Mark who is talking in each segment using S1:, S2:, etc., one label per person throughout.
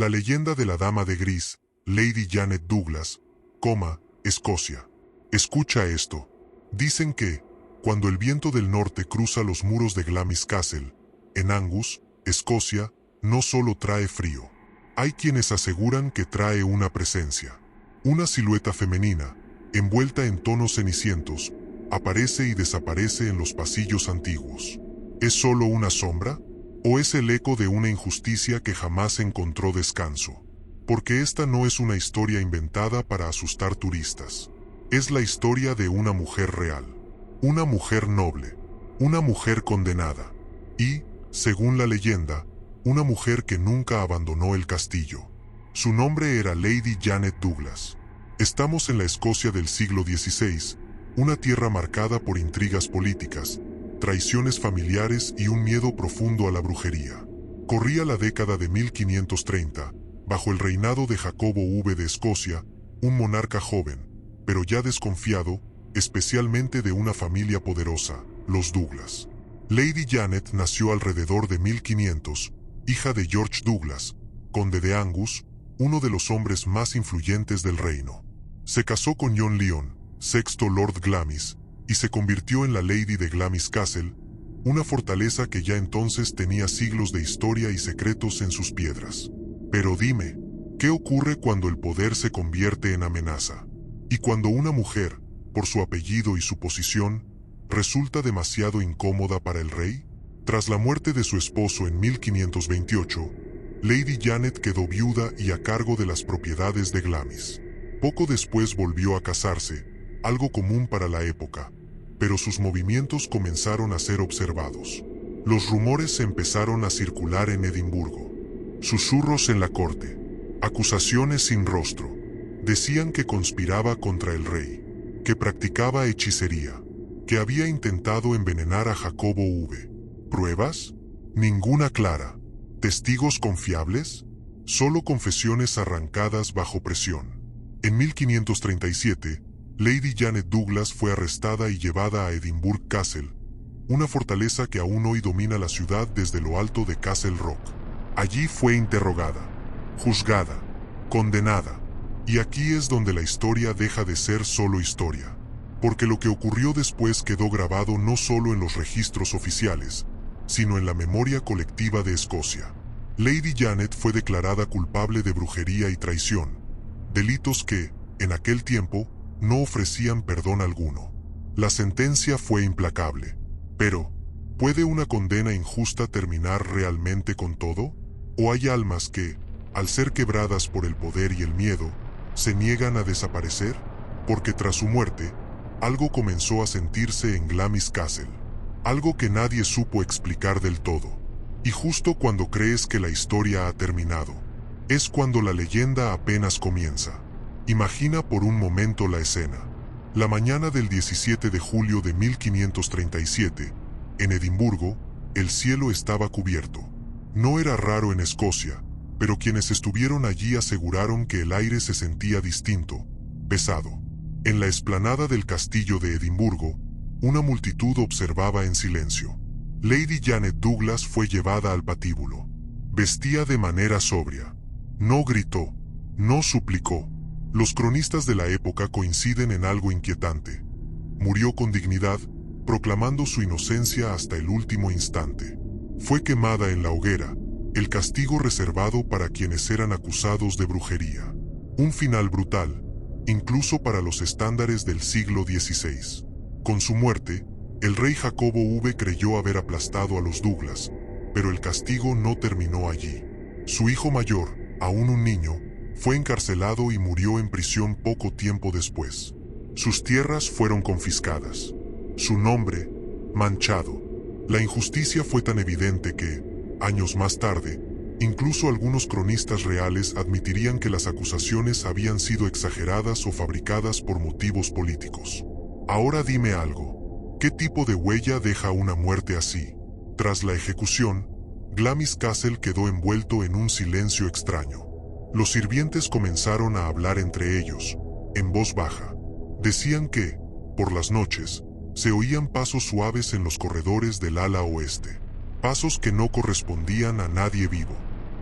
S1: La leyenda de la Dama de Gris, Lady Janet Douglas, Escocia. Escucha esto. Dicen que, cuando el viento del norte cruza los muros de Glamis Castle, en Angus, Escocia, no solo trae frío. Hay quienes aseguran que trae una presencia. Una silueta femenina, envuelta en tonos cenicientos, aparece y desaparece en los pasillos antiguos. ¿Es solo una sombra? ¿O es el eco de una injusticia que jamás encontró descanso? Porque esta no es una historia inventada para asustar turistas. Es la historia de una mujer real. Una mujer noble. Una mujer condenada. Y, según la leyenda, una mujer que nunca abandonó el castillo. Su nombre era Lady Janet Douglas. Estamos en la Escocia del siglo XVI, una tierra marcada por intrigas políticas, traiciones familiares y un miedo profundo a la brujería. Corría la década de 1530, bajo el reinado de Jacobo V de Escocia, un monarca joven, pero ya desconfiado, especialmente de una familia poderosa, los Douglas. Lady Janet nació alrededor de 1500, hija de George Douglas, conde de Angus, uno de los hombres más influyentes del reino. Se casó con John Lyon, sexto Lord Glamis, y se convirtió en la Lady de Glamis Castle, una fortaleza que ya entonces tenía siglos de historia y secretos en sus piedras. Pero dime, ¿qué ocurre cuando el poder se convierte en amenaza? Y cuando una mujer, por su apellido y su posición, resulta demasiado incómoda para el rey. Tras la muerte de su esposo en 1528, Lady Janet quedó viuda y a cargo de las propiedades de Glamis. Poco después volvió a casarse, algo común para la época, pero sus movimientos comenzaron a ser observados. Los rumores empezaron a circular en Edimburgo. Susurros en la corte, acusaciones sin rostro. Decían que conspiraba contra el rey, que practicaba hechicería, que había intentado envenenar a Jacobo V. ¿Pruebas? Ninguna clara. ¿Testigos confiables? Solo confesiones arrancadas bajo presión. En 1537, Lady Janet Douglas fue arrestada y llevada a Edinburgh Castle, una fortaleza que aún hoy domina la ciudad desde lo alto de Castle Rock. Allí fue interrogada, juzgada, condenada. Y aquí es donde la historia deja de ser solo historia. Porque lo que ocurrió después quedó grabado no solo en los registros oficiales, sino en la memoria colectiva de Escocia. Lady Janet fue declarada culpable de brujería y traición, delitos que, en aquel tiempo, no ofrecían perdón alguno. La sentencia fue implacable. Pero, ¿puede una condena injusta terminar realmente con todo? ¿O hay almas que, al ser quebradas por el poder y el miedo, se niegan a desaparecer? Porque tras su muerte, algo comenzó a sentirse en Glamis Castle. Algo que nadie supo explicar del todo. Y justo cuando crees que la historia ha terminado, es cuando la leyenda apenas comienza. Imagina por un momento la escena. La mañana del 17 de julio de 1537, en Edimburgo, el cielo estaba cubierto. No era raro en Escocia, pero quienes estuvieron allí aseguraron que el aire se sentía distinto, pesado. En la explanada del castillo de Edimburgo, una multitud observaba en silencio. Lady Janet Douglas fue llevada al patíbulo. Vestía de manera sobria. No gritó, no suplicó. Los cronistas de la época coinciden en algo inquietante. Murió con dignidad, proclamando su inocencia hasta el último instante. Fue quemada en la hoguera, el castigo reservado para quienes eran acusados de brujería. Un final brutal, incluso para los estándares del siglo XVI. Con su muerte, el rey Jacobo V creyó haber aplastado a los Douglas, pero el castigo no terminó allí. Su hijo mayor, aún un niño, fue encarcelado y murió en prisión poco tiempo después. Sus tierras fueron confiscadas. Su nombre, manchado. La injusticia fue tan evidente que, años más tarde, incluso algunos cronistas reales admitirían que las acusaciones habían sido exageradas o fabricadas por motivos políticos. Ahora dime algo. ¿Qué tipo de huella deja una muerte así? Tras la ejecución, Glamis Castle quedó envuelto en un silencio extraño. Los sirvientes comenzaron a hablar entre ellos, en voz baja. Decían que, por las noches, se oían pasos suaves en los corredores del ala oeste. Pasos que no correspondían a nadie vivo.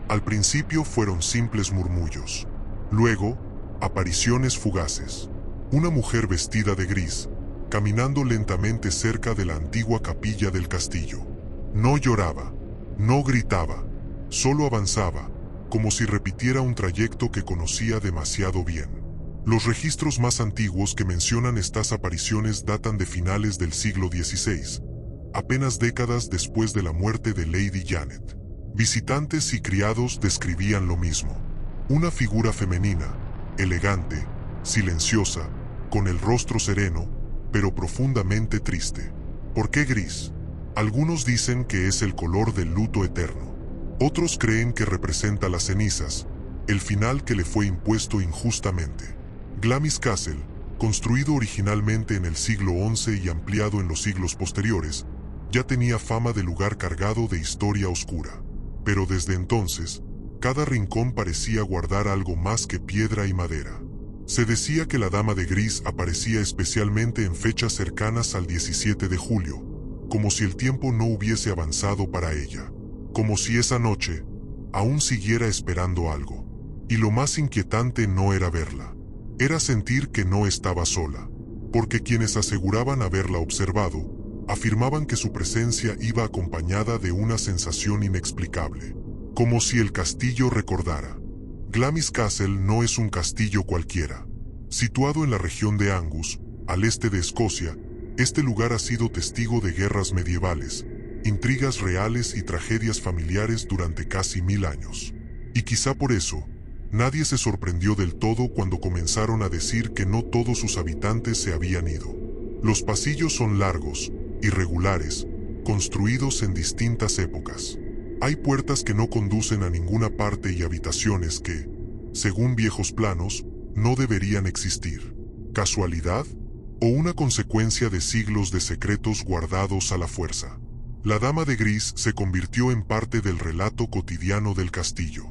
S1: Al principio fueron simples murmullos. Luego, apariciones fugaces. Una mujer vestida de gris, caminando lentamente cerca de la antigua capilla del castillo. No lloraba, no gritaba, solo avanzaba, como si repitiera un trayecto que conocía demasiado bien. Los registros más antiguos que mencionan estas apariciones datan de finales del siglo XVI, apenas décadas después de la muerte de Lady Janet. Visitantes y criados describían lo mismo. Una figura femenina, elegante, silenciosa, con el rostro sereno, pero profundamente triste. ¿Por qué gris? Algunos dicen que es el color del luto eterno. Otros creen que representa las cenizas, el final que le fue impuesto injustamente. Glamis Castle, construido originalmente en el siglo XI y ampliado en los siglos posteriores, ya tenía fama de lugar cargado de historia oscura. Pero desde entonces, cada rincón parecía guardar algo más que piedra y madera. Se decía que la Dama de Gris aparecía especialmente en fechas cercanas al 17 de julio, como si el tiempo no hubiese avanzado para ella, como si esa noche aún siguiera esperando algo. Y lo más inquietante no era verla, era sentir que no estaba sola, porque quienes aseguraban haberla observado, afirmaban que su presencia iba acompañada de una sensación inexplicable, como si el castillo recordara. Glamis Castle no es un castillo cualquiera. Situado en la región de Angus, al este de Escocia, este lugar ha sido testigo de guerras medievales, intrigas reales y tragedias familiares durante casi 1000 años. Y quizá por eso, nadie se sorprendió del todo cuando comenzaron a decir que no todos sus habitantes se habían ido. Los pasillos son largos, irregulares, construidos en distintas épocas. Hay puertas que no conducen a ninguna parte y habitaciones que, según viejos planos, no deberían existir. ¿Casualidad? ¿O una consecuencia de siglos de secretos guardados a la fuerza? La Dama de Gris se convirtió en parte del relato cotidiano del castillo.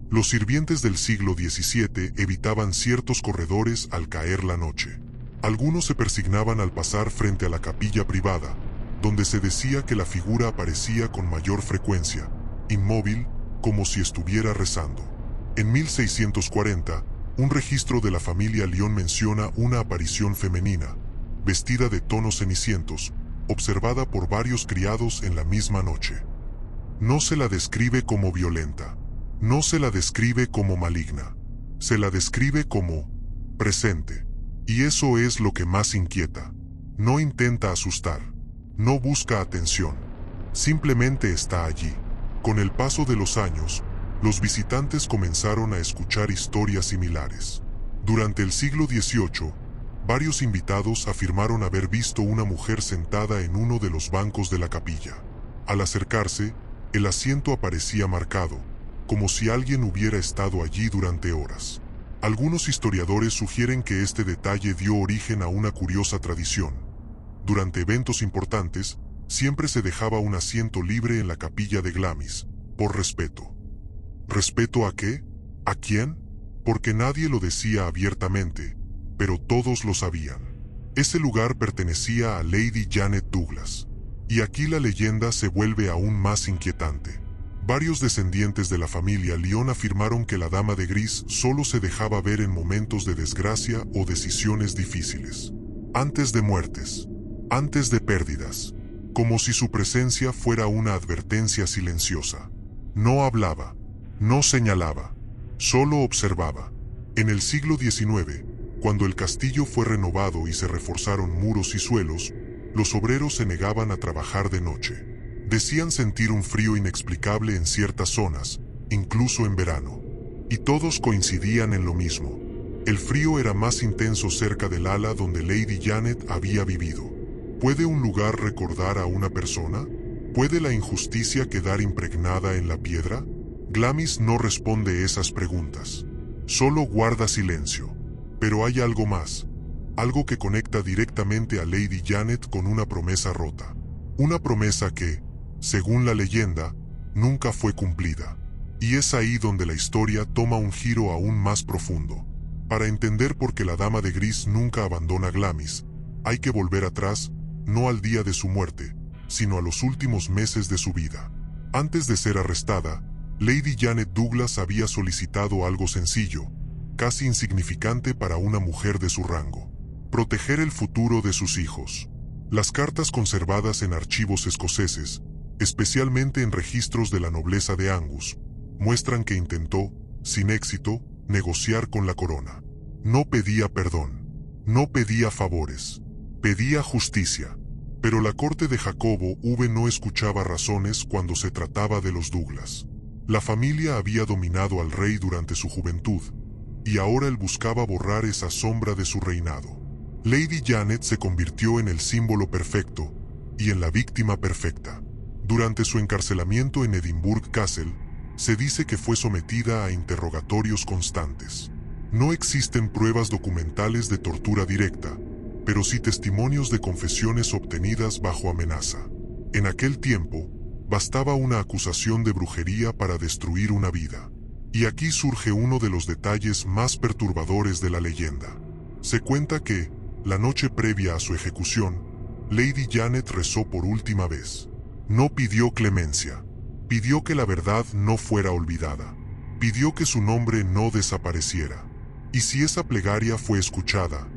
S1: Los sirvientes del siglo XVII evitaban ciertos corredores al caer la noche. Algunos se persignaban al pasar frente a la capilla privada, donde se decía que la figura aparecía con mayor frecuencia, inmóvil, como si estuviera rezando. En 1640, un registro de la familia Lyon menciona una aparición femenina, vestida de tonos cenicientos, observada por varios criados en la misma noche. No se la describe como violenta, no se la describe como maligna, se la describe como presente. Y eso es lo que más inquieta. No intenta asustar, no busca atención, simplemente está allí. Con el paso de los años, los visitantes comenzaron a escuchar historias similares. Durante el siglo XVIII, varios invitados afirmaron haber visto una mujer sentada en uno de los bancos de la capilla. Al acercarse, el asiento aparecía marcado, como si alguien hubiera estado allí durante horas. Algunos historiadores sugieren que este detalle dio origen a una curiosa tradición. Durante eventos importantes, siempre se dejaba un asiento libre en la capilla de Glamis, por respeto. ¿Respeto a qué? ¿A quién? Porque nadie lo decía abiertamente, pero todos lo sabían. Ese lugar pertenecía a Lady Janet Douglas. Y aquí la leyenda se vuelve aún más inquietante. Varios descendientes de la familia Lyon afirmaron que la Dama de Gris solo se dejaba ver en momentos de desgracia o decisiones difíciles. Antes de muertes, antes de pérdidas, como si su presencia fuera una advertencia silenciosa. No hablaba, no señalaba, solo observaba. En el siglo XIX, cuando el castillo fue renovado y se reforzaron muros y suelos, los obreros se negaban a trabajar de noche. Decían sentir un frío inexplicable en ciertas zonas, incluso en verano. Y todos coincidían en lo mismo. El frío era más intenso cerca del ala donde Lady Janet había vivido. ¿Puede un lugar recordar a una persona? ¿Puede la injusticia quedar impregnada en la piedra? Glamis no responde esas preguntas. Solo guarda silencio. Pero hay algo más. Algo que conecta directamente a Lady Janet con una promesa rota. Una promesa que, según la leyenda, nunca fue cumplida. Y es ahí donde la historia toma un giro aún más profundo. Para entender por qué la Dama de Gris nunca abandona Glamis, hay que volver atrás, no al día de su muerte, sino a los últimos meses de su vida. Antes de ser arrestada, Lady Janet Douglas había solicitado algo sencillo, casi insignificante para una mujer de su rango: proteger el futuro de sus hijos. Las cartas conservadas en archivos escoceses, especialmente en registros de la nobleza de Angus, muestran que intentó, sin éxito, negociar con la corona. No pedía perdón, no pedía favores, pedía justicia. Pero la corte de Jacobo V no escuchaba razones cuando se trataba de los Douglas. La familia había dominado al rey durante su juventud, y ahora él buscaba borrar esa sombra de su reinado. Lady Janet se convirtió en el símbolo perfecto y en la víctima perfecta. Durante su encarcelamiento en Edinburgh Castle, se dice que fue sometida a interrogatorios constantes. No existen pruebas documentales de tortura directa, pero sí testimonios de confesiones obtenidas bajo amenaza. En aquel tiempo, bastaba una acusación de brujería para destruir una vida. Y aquí surge uno de los detalles más perturbadores de la leyenda. Se cuenta que, la noche previa a su ejecución, Lady Janet rezó por última vez. No pidió clemencia. Pidió que la verdad no fuera olvidada. Pidió que su nombre no desapareciera. Y si esa plegaria fue escuchada,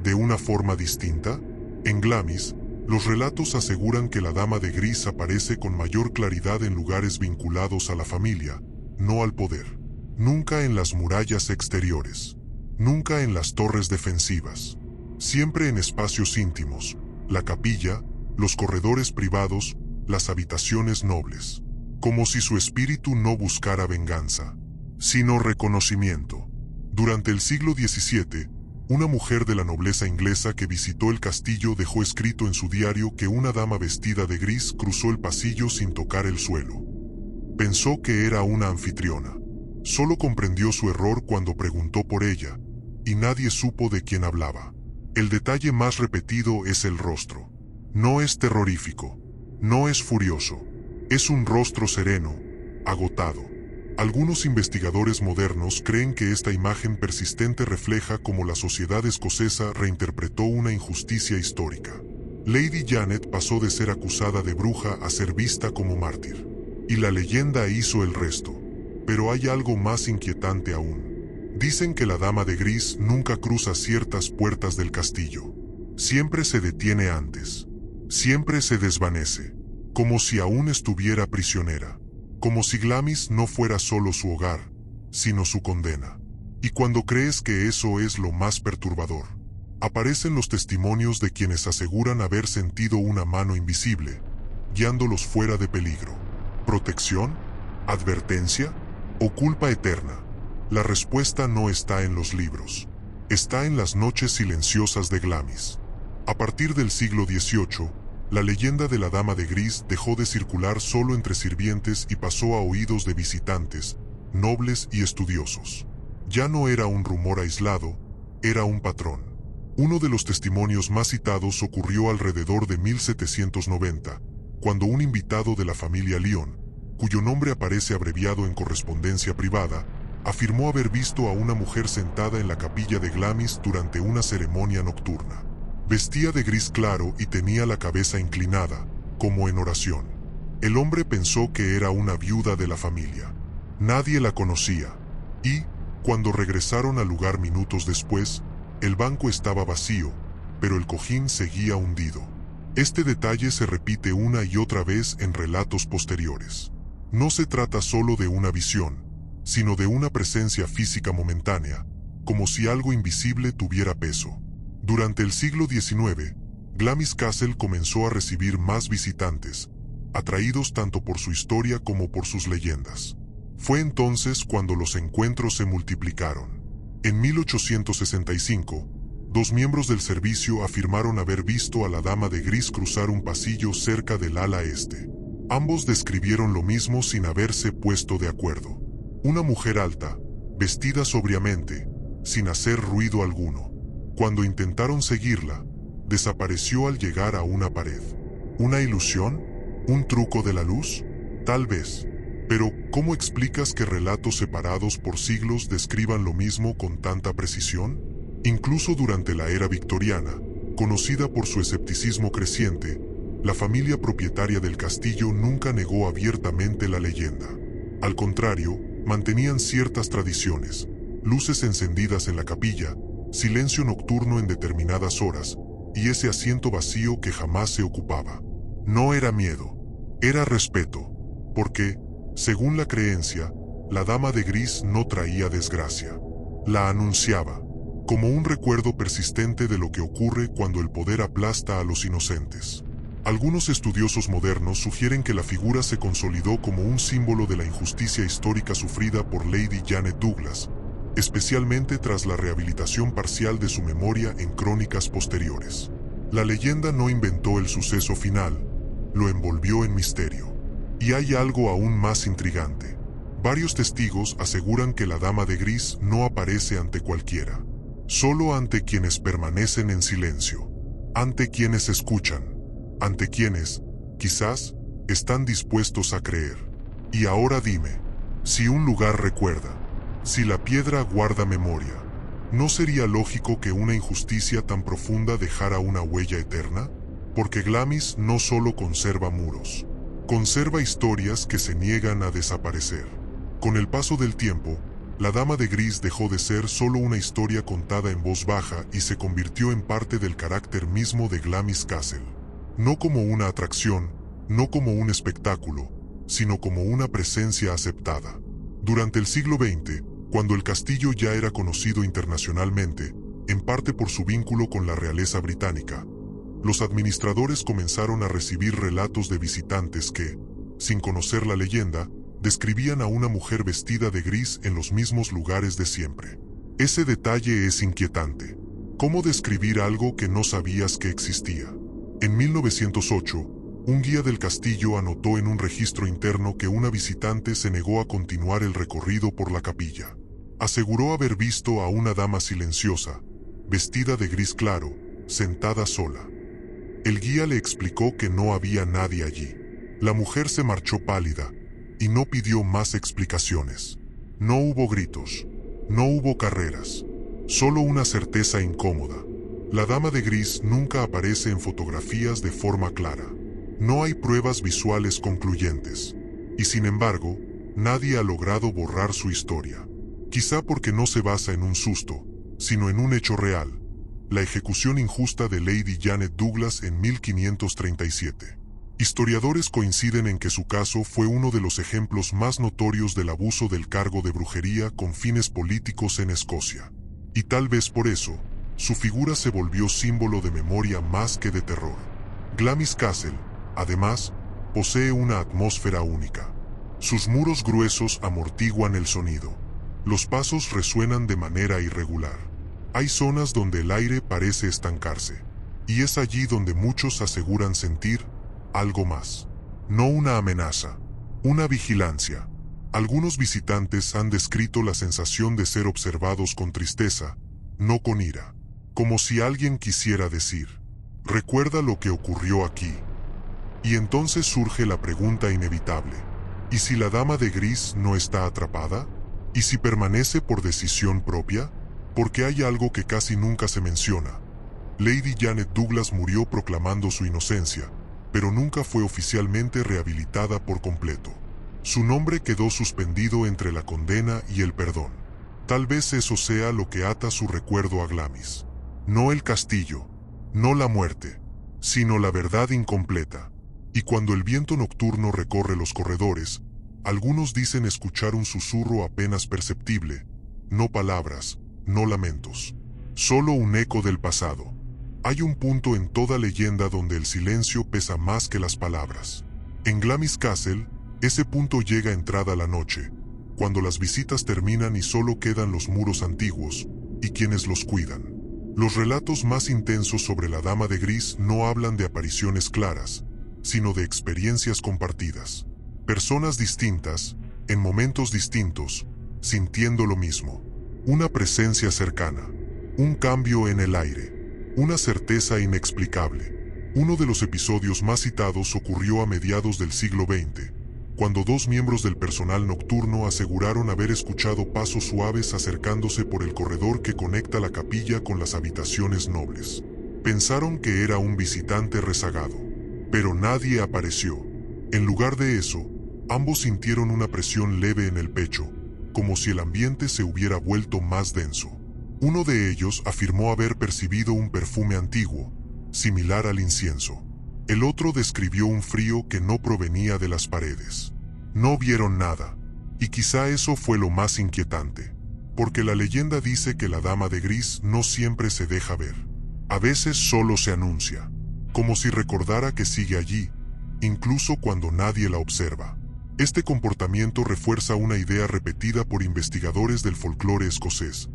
S1: de una forma distinta, en Glamis, los relatos aseguran que la Dama de Gris aparece con mayor claridad en lugares vinculados a la familia, no al poder. Nunca en las murallas exteriores. Nunca en las torres defensivas. Siempre en espacios íntimos, la capilla, los corredores privados, las habitaciones nobles. Como si su espíritu no buscara venganza, sino reconocimiento. Durante el siglo XVII, una mujer de la nobleza inglesa que visitó el castillo dejó escrito en su diario que una dama vestida de gris cruzó el pasillo sin tocar el suelo. Pensó que era una anfitriona. Solo comprendió su error cuando preguntó por ella, y nadie supo de quién hablaba. El detalle más repetido es el rostro. No es terrorífico, no es furioso, es un rostro sereno, agotado. Algunos investigadores modernos creen que esta imagen persistente refleja cómo la sociedad escocesa reinterpretó una injusticia histórica. Lady Janet pasó de ser acusada de bruja a ser vista como mártir. Y la leyenda hizo el resto. Pero hay algo más inquietante aún. Dicen que la Dama de Gris nunca cruza ciertas puertas del castillo. Siempre se detiene antes. Siempre se desvanece. Como si aún estuviera prisionera. Como si Glamis no fuera solo su hogar, sino su condena. Y cuando crees que eso es lo más perturbador, aparecen los testimonios de quienes aseguran haber sentido una mano invisible, guiándolos fuera de peligro. ¿Protección? ¿Advertencia? ¿O culpa eterna? La respuesta no está en los libros. Está en las noches silenciosas de Glamis. A partir del siglo XVIII, la leyenda de la Dama de Gris dejó de circular solo entre sirvientes y pasó a oídos de visitantes, nobles y estudiosos. Ya no era un rumor aislado, era un patrón. Uno de los testimonios más citados ocurrió alrededor de 1790, cuando un invitado de la familia Lyon, cuyo nombre aparece abreviado en correspondencia privada, afirmó haber visto a una mujer sentada en la capilla de Glamis durante una ceremonia nocturna. Vestía de gris claro y tenía la cabeza inclinada, como en oración. El hombre pensó que era una viuda de la familia. Nadie la conocía. Y, cuando regresaron al lugar minutos después, el banco estaba vacío, pero el cojín seguía hundido. Este detalle se repite una y otra vez en relatos posteriores. No se trata solo de una visión, sino de una presencia física momentánea, como si algo invisible tuviera peso. Durante el siglo XIX, Glamis Castle comenzó a recibir más visitantes, atraídos tanto por su historia como por sus leyendas. Fue entonces cuando los encuentros se multiplicaron. En 1865, dos miembros del servicio afirmaron haber visto a la Dama de Gris cruzar un pasillo cerca del ala este. Ambos describieron lo mismo sin haberse puesto de acuerdo. Una mujer alta, vestida sobriamente, sin hacer ruido alguno. Cuando intentaron seguirla, desapareció al llegar a una pared. ¿Una ilusión? ¿Un truco de la luz? Tal vez. Pero, ¿cómo explicas que relatos separados por siglos describan lo mismo con tanta precisión? Incluso durante la era victoriana, conocida por su escepticismo creciente, la familia propietaria del castillo nunca negó abiertamente la leyenda. Al contrario, mantenían ciertas tradiciones, luces encendidas en la capilla, silencio nocturno en determinadas horas, y ese asiento vacío que jamás se ocupaba. No era miedo, era respeto, porque, según la creencia, la dama de gris no traía desgracia. La anunciaba, como un recuerdo persistente de lo que ocurre cuando el poder aplasta a los inocentes. Algunos estudiosos modernos sugieren que la figura se consolidó como un símbolo de la injusticia histórica sufrida por Lady Janet Douglas, especialmente tras la rehabilitación parcial de su memoria en crónicas posteriores. La leyenda no inventó el suceso final, lo envolvió en misterio. Y hay algo aún más intrigante. Varios testigos aseguran que la dama de gris no aparece ante cualquiera, solo ante quienes permanecen en silencio, ante quienes escuchan, ante quienes, quizás, están dispuestos a creer. Y ahora dime, si un lugar recuerda, si la piedra guarda memoria, ¿no sería lógico que una injusticia tan profunda dejara una huella eterna? Porque Glamis no solo conserva muros, conserva historias que se niegan a desaparecer. Con el paso del tiempo, la Dama de Gris dejó de ser solo una historia contada en voz baja y se convirtió en parte del carácter mismo de Glamis Castle. No como una atracción, no como un espectáculo, sino como una presencia aceptada. Durante el siglo XX, cuando el castillo ya era conocido internacionalmente, en parte por su vínculo con la realeza británica, los administradores comenzaron a recibir relatos de visitantes que, sin conocer la leyenda, describían a una mujer vestida de gris en los mismos lugares de siempre. Ese detalle es inquietante. ¿Cómo describir algo que no sabías que existía? En 1908, un guía del castillo anotó en un registro interno que una visitante se negó a continuar el recorrido por la capilla. Aseguró haber visto a una dama silenciosa, vestida de gris claro, sentada sola. El guía le explicó que no había nadie allí. La mujer se marchó pálida y no pidió más explicaciones. No hubo gritos, no hubo carreras, solo una certeza incómoda. La dama de gris nunca aparece en fotografías de forma clara. No hay pruebas visuales concluyentes. Y sin embargo, nadie ha logrado borrar su historia. Quizá porque no se basa en un susto, sino en un hecho real: la ejecución injusta de Lady Janet Douglas en 1537. Historiadores coinciden en que su caso fue uno de los ejemplos más notorios del abuso del cargo de brujería con fines políticos en Escocia. Y tal vez por eso, su figura se volvió símbolo de memoria más que de terror. Glamis Castle, además, posee una atmósfera única. Sus muros gruesos amortiguan el sonido. Los pasos resuenan de manera irregular. Hay zonas donde el aire parece estancarse. Y es allí donde muchos aseguran sentir algo más. No una amenaza, una vigilancia. Algunos visitantes han descrito la sensación de ser observados con tristeza, no con ira. Como si alguien quisiera decir: recuerda lo que ocurrió aquí. Y entonces surge la pregunta inevitable: ¿y si la dama de gris no está atrapada? ¿Y si permanece por decisión propia? Porque hay algo que casi nunca se menciona. Lady Janet Douglas murió proclamando su inocencia, pero nunca fue oficialmente rehabilitada por completo. Su nombre quedó suspendido entre la condena y el perdón. Tal vez eso sea lo que ata su recuerdo a Glamis. No el castillo, no la muerte, sino la verdad incompleta. Y cuando el viento nocturno recorre los corredores, algunos dicen escuchar un susurro apenas perceptible, no palabras, no lamentos, solo un eco del pasado. Hay un punto en toda leyenda donde el silencio pesa más que las palabras. En Glamis Castle, ese punto llega entrada la noche, cuando las visitas terminan y solo quedan los muros antiguos, y quienes los cuidan. Los relatos más intensos sobre la Dama de Gris no hablan de apariciones claras, sino de experiencias compartidas. Personas distintas, en momentos distintos, sintiendo lo mismo. Una presencia cercana, un cambio en el aire, una certeza inexplicable. Uno de los episodios más citados ocurrió a mediados del siglo XX, cuando dos miembros del personal nocturno aseguraron haber escuchado pasos suaves acercándose por el corredor que conecta la capilla con las habitaciones nobles. Pensaron que era un visitante rezagado, pero nadie apareció. En lugar de eso, Ambos sintieron una presión leve en el pecho, como si el ambiente se hubiera vuelto más denso. Uno de ellos afirmó haber percibido un perfume antiguo, similar al incienso. El otro describió un frío que no provenía de las paredes. No vieron nada, y quizá eso fue lo más inquietante, porque la leyenda dice que la dama de gris no siempre se deja ver. A veces solo se anuncia, como si recordara que sigue allí, incluso cuando nadie la observa. Este comportamiento refuerza una idea repetida por investigadores del folclore escocés.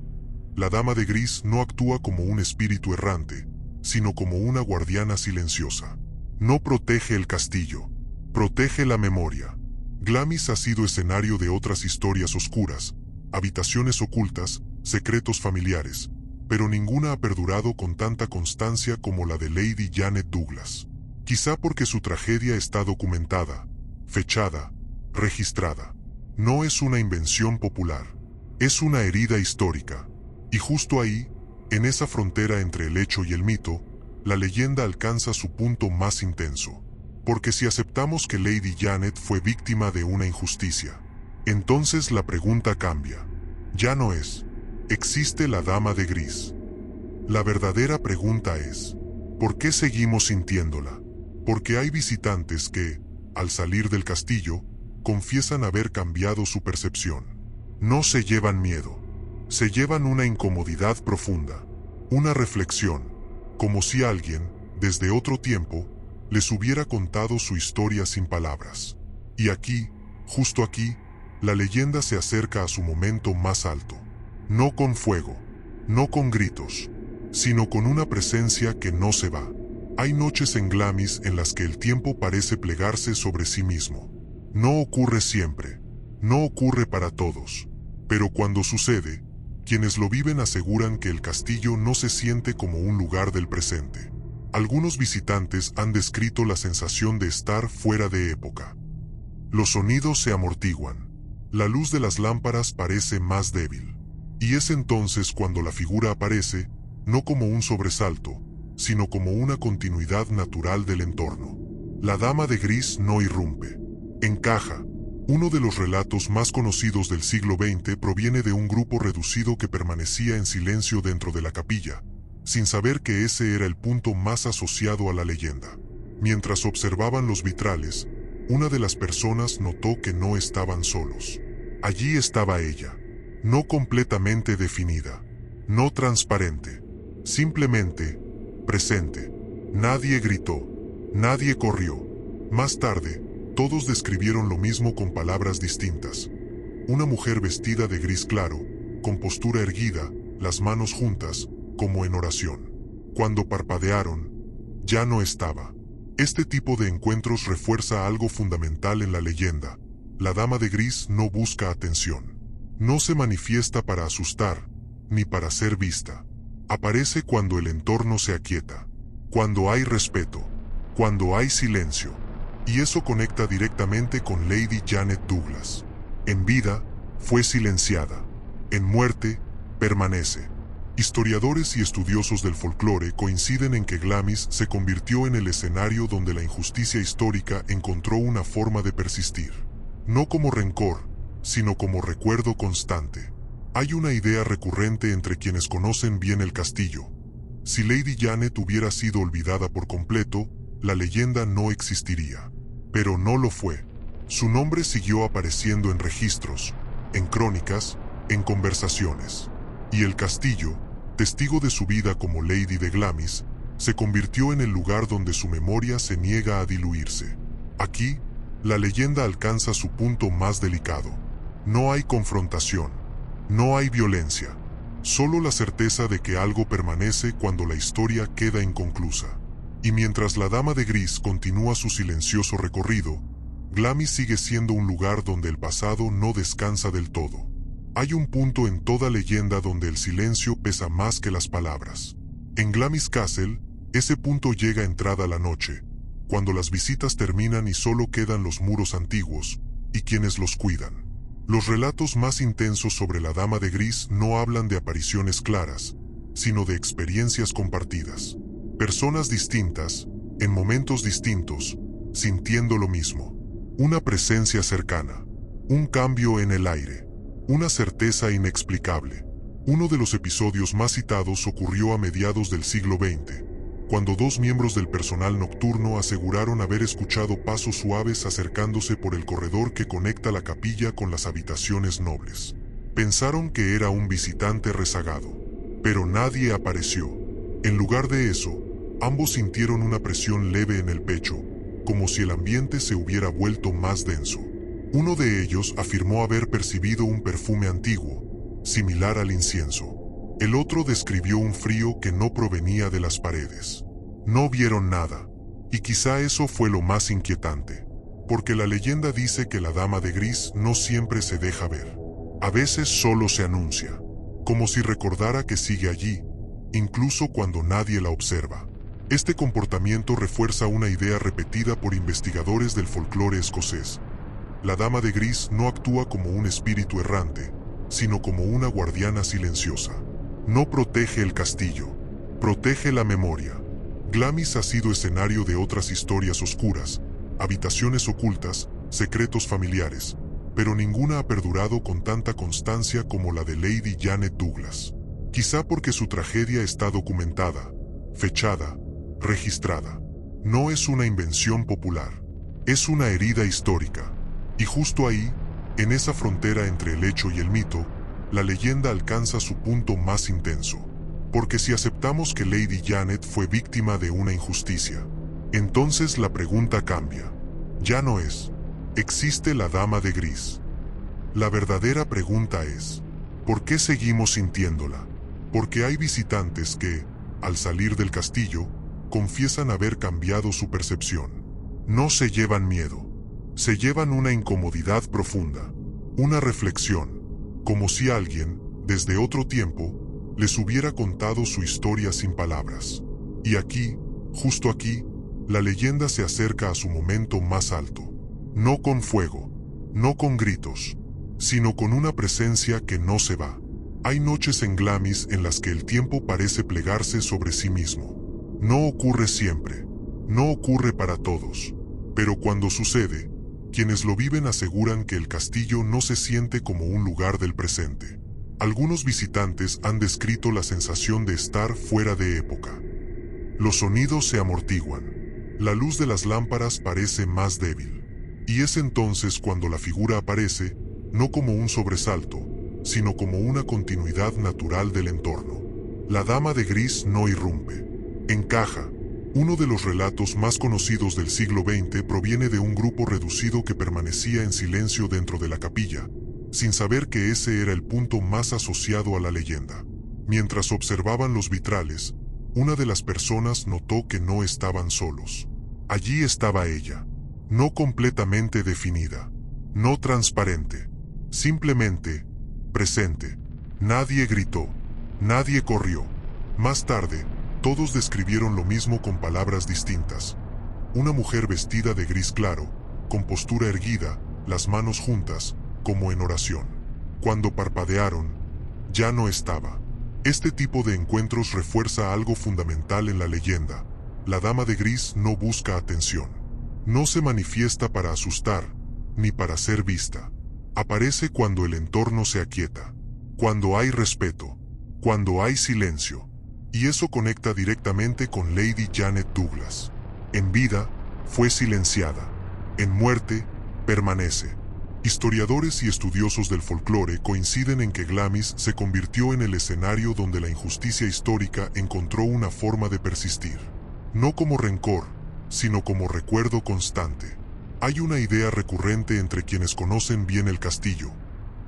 S1: La dama de gris no actúa como un espíritu errante, sino como una guardiana silenciosa. No protege el castillo, protege la memoria. Glamis ha sido escenario de otras historias oscuras, habitaciones ocultas, secretos familiares, pero ninguna ha perdurado con tanta constancia como la de Lady Janet Douglas. Quizá porque su tragedia está documentada, fechada, registrada. No es una invención popular, es una herida histórica. Y justo ahí, en esa frontera entre el hecho y el mito, la leyenda alcanza su punto más intenso. Porque si aceptamos que Lady Janet fue víctima de una injusticia, entonces la pregunta cambia. Ya no es, ¿existe la dama de gris? La verdadera pregunta es, ¿por qué seguimos sintiéndola? Porque hay visitantes que, al salir del castillo, confiesan haber cambiado su percepción. No se llevan miedo, se llevan una incomodidad profunda, una reflexión, como si alguien, desde otro tiempo, les hubiera contado su historia sin palabras. Y aquí, justo aquí, la leyenda se acerca a su momento más alto. No con fuego, no con gritos, sino con una presencia que no se va. Hay noches en Glamis en las que el tiempo parece plegarse sobre sí mismo. No ocurre siempre, no ocurre para todos, pero cuando sucede, quienes lo viven aseguran que el castillo no se siente como un lugar del presente. Algunos visitantes han descrito la sensación de estar fuera de época. Los sonidos se amortiguan, la luz de las lámparas parece más débil, y es entonces cuando la figura aparece, no como un sobresalto, sino como una continuidad natural del entorno. La dama de gris no irrumpe, encaja. Uno de los relatos más conocidos del siglo XX proviene de un grupo reducido que permanecía en silencio dentro de la capilla, sin saber que ese era el punto más asociado a la leyenda. Mientras observaban los vitrales, una de las personas notó que no estaban solos. Allí estaba ella, no completamente definida, no transparente, simplemente presente. Nadie gritó, nadie corrió. Más tarde, todos describieron lo mismo con palabras distintas. Una mujer vestida de gris claro, con postura erguida, las manos juntas, como en oración. Cuando parpadearon, ya no estaba. Este tipo de encuentros refuerza algo fundamental en la leyenda. La dama de gris no busca atención. No se manifiesta para asustar, ni para ser vista. Aparece cuando el entorno se aquieta, cuando hay respeto, cuando hay silencio. Y eso conecta directamente con Lady Janet Douglas. En vida, fue silenciada. En muerte, permanece. Historiadores y estudiosos del folclore coinciden en que Glamis se convirtió en el escenario donde la injusticia histórica encontró una forma de persistir. No como rencor, sino como recuerdo constante. Hay una idea recurrente entre quienes conocen bien el castillo. Si Lady Janet hubiera sido olvidada por completo, la leyenda no existiría. Pero no lo fue. Su nombre siguió apareciendo en registros, en crónicas, en conversaciones. Y el castillo, testigo de su vida como Lady de Glamis, se convirtió en el lugar donde su memoria se niega a diluirse. Aquí, la leyenda alcanza su punto más delicado. No hay confrontación, no hay violencia, solo la certeza de que algo permanece cuando la historia queda inconclusa. Y mientras la dama de gris continúa su silencioso recorrido, Glamis sigue siendo un lugar donde el pasado no descansa del todo. Hay un punto en toda leyenda donde el silencio pesa más que las palabras. En Glamis Castle, ese punto llega entrada la noche, cuando las visitas terminan y solo quedan los muros antiguos, y quienes los cuidan. Los relatos más intensos sobre la dama de gris no hablan de apariciones claras, sino de experiencias compartidas. Personas distintas, en momentos distintos, sintiendo lo mismo. una presencia cercana, un cambio en el aire, una certeza inexplicable. Uno de los episodios más citados ocurrió a mediados del siglo XX, cuando dos miembros del personal nocturno aseguraron haber escuchado pasos suaves acercándose por el corredor que conecta la capilla con las habitaciones nobles. Pensaron que era un visitante rezagado, pero nadie apareció. En lugar de eso, ambos sintieron una presión leve en el pecho, como si el ambiente se hubiera vuelto más denso. Uno de ellos afirmó haber percibido un perfume antiguo, similar al incienso. El otro describió un frío que no provenía de las paredes. No vieron nada, y quizá eso fue lo más inquietante, porque la leyenda dice que la dama de gris no siempre se deja ver. A veces solo se anuncia, como si recordara que sigue allí, incluso cuando nadie la observa. Este comportamiento refuerza una idea repetida por investigadores del folclore escocés. La dama de gris no actúa como un espíritu errante, sino como una guardiana silenciosa. No protege el castillo, protege la memoria. Glamis ha sido escenario de otras historias oscuras, habitaciones ocultas, secretos familiares, pero ninguna ha perdurado con tanta constancia como la de Lady Janet Douglas. Quizá porque su tragedia está documentada, fechada, registrada. No es una invención popular, es una herida histórica. Y justo ahí, en esa frontera entre el hecho y el mito, la leyenda alcanza su punto más intenso. Porque si aceptamos que Lady Janet fue víctima de una injusticia, entonces la pregunta cambia. Ya no es, ¿existe la dama de gris? La verdadera pregunta es, ¿por qué seguimos sintiéndola? Porque hay visitantes que, al salir del castillo, confiesan haber cambiado su percepción. No se llevan miedo, se llevan una incomodidad profunda, una reflexión, como si alguien, desde otro tiempo, les hubiera contado su historia sin palabras. Y aquí, justo aquí, la leyenda se acerca a su momento más alto. No con fuego, no con gritos, sino con una presencia que no se va. Hay noches en Glamis en las que el tiempo parece plegarse sobre sí mismo. No ocurre siempre, no ocurre para todos, pero cuando sucede, quienes lo viven aseguran que el castillo no se siente como un lugar del presente. Algunos visitantes han descrito la sensación de estar fuera de época. Los sonidos se amortiguan, la luz de las lámparas parece más débil, y es entonces cuando la figura aparece, no como un sobresalto, sino como una continuidad natural del entorno. La dama de gris no irrumpe, encaja. Uno de los relatos más conocidos del siglo XX proviene de un grupo reducido que permanecía en silencio dentro de la capilla, sin saber que ese era el punto más asociado a la leyenda. Mientras observaban los vitrales, una de las personas notó que no estaban solos. Allí estaba ella, no completamente definida, no transparente, simplemente presente. Nadie gritó, nadie corrió. Más tarde, todos describieron lo mismo con palabras distintas. Una mujer vestida de gris claro, con postura erguida, las manos juntas, como en oración. Cuando parpadearon, ya no estaba. Este tipo de encuentros refuerza algo fundamental en la leyenda. La dama de gris no busca atención. No se manifiesta para asustar, ni para ser vista. Aparece cuando el entorno se aquieta, cuando hay respeto, cuando hay silencio. Y eso conecta directamente con Lady Janet Douglas. En vida, fue silenciada. En muerte, permanece. Historiadores y estudiosos del folclore coinciden en que Glamis se convirtió en el escenario donde la injusticia histórica encontró una forma de persistir. No como rencor, sino como recuerdo constante. Hay una idea recurrente entre quienes conocen bien el castillo.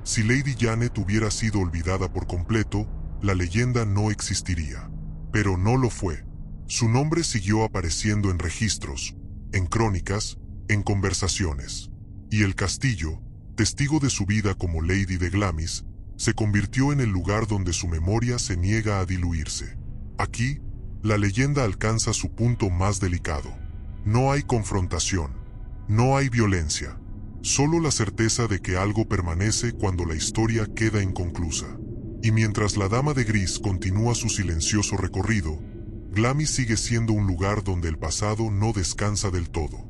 S1: Si Lady Janet hubiera sido olvidada por completo, la leyenda no existiría. Pero no lo fue. Su nombre siguió apareciendo en registros, en crónicas, en conversaciones. Y el castillo, testigo de su vida como Lady de Glamis, se convirtió en el lugar donde su memoria se niega a diluirse. Aquí, la leyenda alcanza su punto más delicado. No hay confrontación, no hay violencia, solo la certeza de que algo permanece cuando la historia queda inconclusa. Y mientras la dama de gris continúa su silencioso recorrido, Glamis sigue siendo un lugar donde el pasado no descansa del todo.